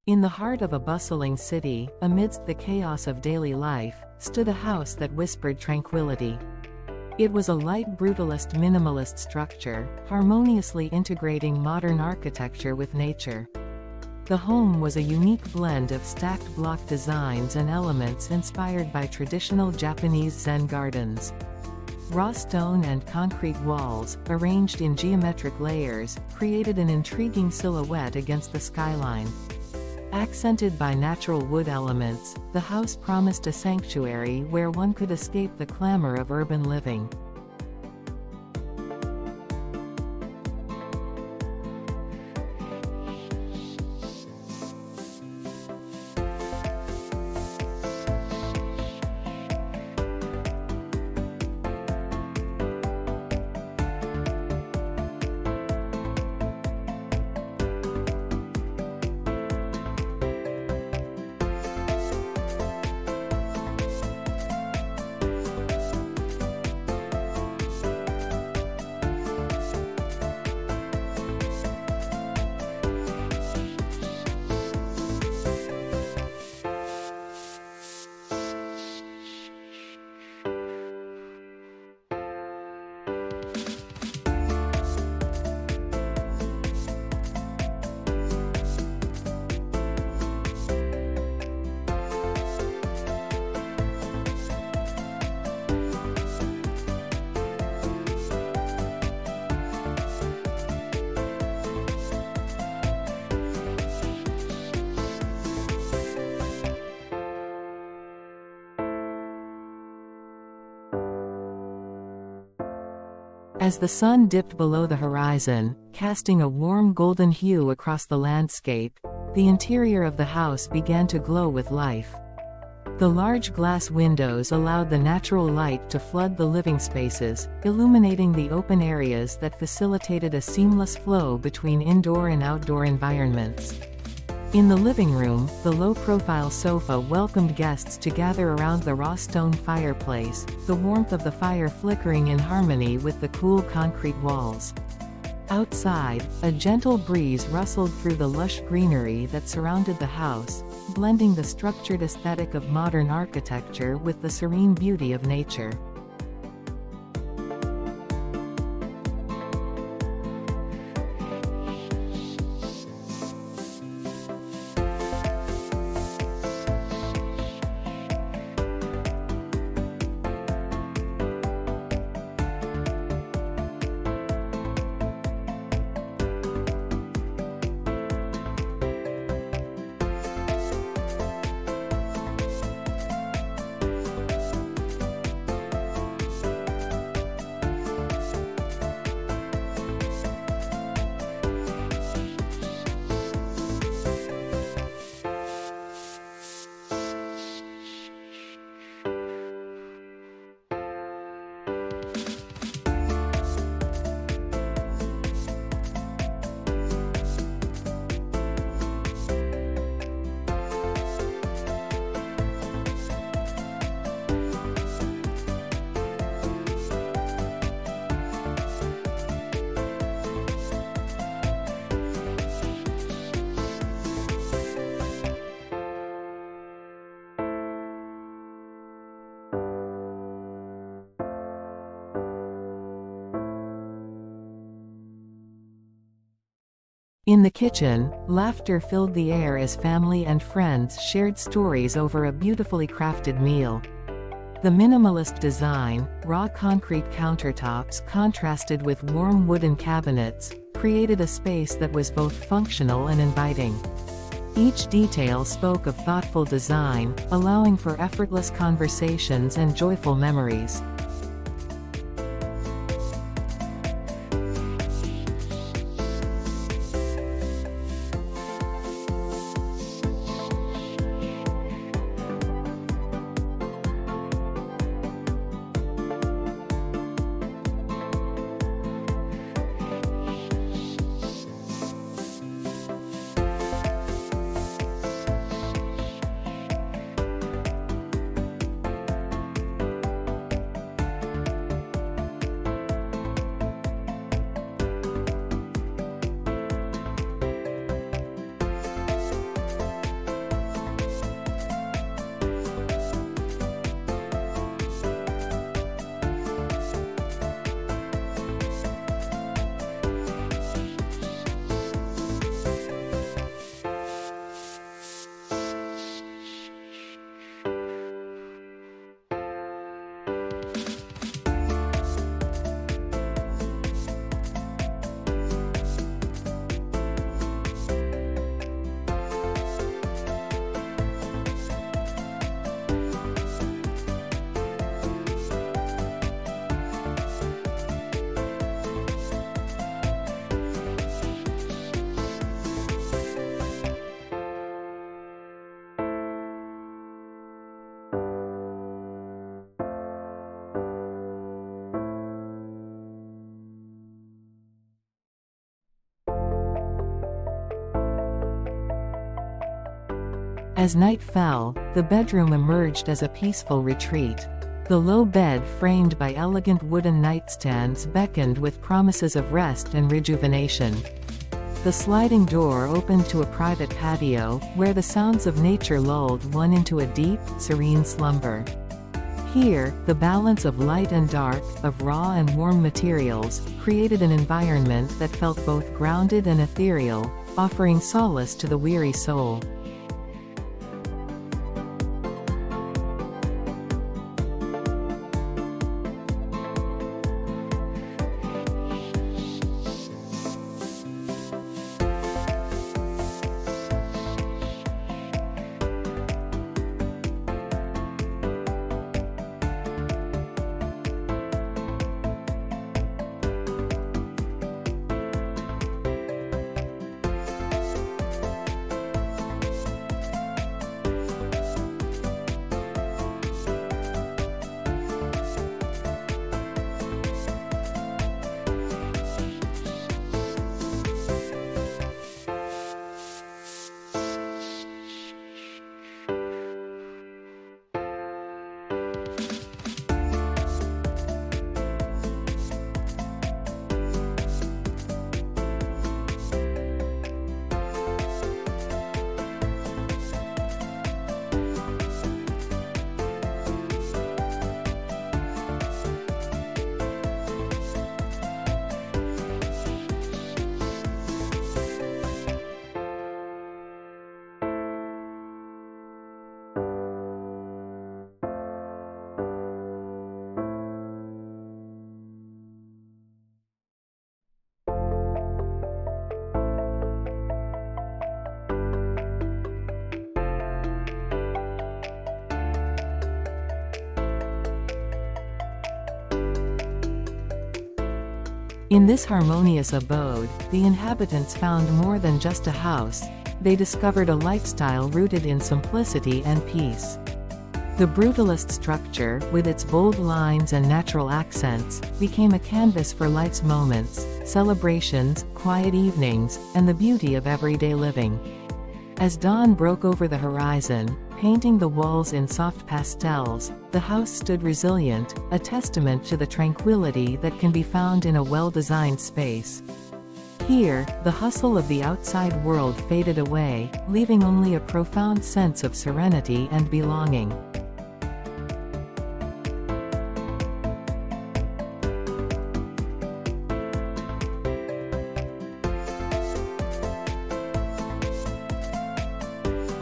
In the heart of a bustling city, amidst the chaos of daily life, stood a house that whispered tranquility. It was a light brutalist minimalist structure, harmoniously integrating modern architecture with nature. The home was a unique blend of stacked block designs and elements inspired by traditional Japanese Zen gardens. Raw stone and concrete walls, arranged in geometric layers, created an intriguing silhouette against the skyline. Accented by natural wood elements, the house promised a sanctuary where one could escape the clamor of urban living. As the sun dipped below the horizon, casting a warm golden hue across the landscape, the interior of the house began to glow with life. The large glass windows allowed the natural light to flood the living spaces, illuminating the open areas that facilitated a seamless flow between indoor and outdoor environments. In the living room, the low-profile sofa welcomed guests to gather around the raw stone fireplace, the warmth of the fire flickering in harmony with the cool concrete walls. Outside, a gentle breeze rustled through the lush greenery that surrounded the house, blending the structured aesthetic of modern architecture with the serene beauty of nature. In the kitchen, laughter filled the air as family and friends shared stories over a beautifully crafted meal. The minimalist design, raw concrete countertops contrasted with warm wooden cabinets, created a space that was both functional and inviting. Each detail spoke of thoughtful design, allowing for effortless conversations and joyful memories. As night fell, the bedroom emerged as a peaceful retreat. The low bed framed by elegant wooden nightstands beckoned with promises of rest and rejuvenation. The sliding door opened to a private patio, where the sounds of nature lulled one into a deep, serene slumber. Here, the balance of light and dark, of raw and warm materials, created an environment that felt both grounded and ethereal, offering solace to the weary soul. In this harmonious abode, the inhabitants found more than just a house. They discovered a lifestyle rooted in simplicity and peace. The brutalist structure, with its bold lines and natural accents, became a canvas for life's moments, celebrations, quiet evenings, and the beauty of everyday living. As dawn broke over the horizon, painting the walls in soft pastels, the house stood resilient, a testament to the tranquility that can be found in a well-designed space. Here, the hustle of the outside world faded away, leaving only a profound sense of serenity and belonging.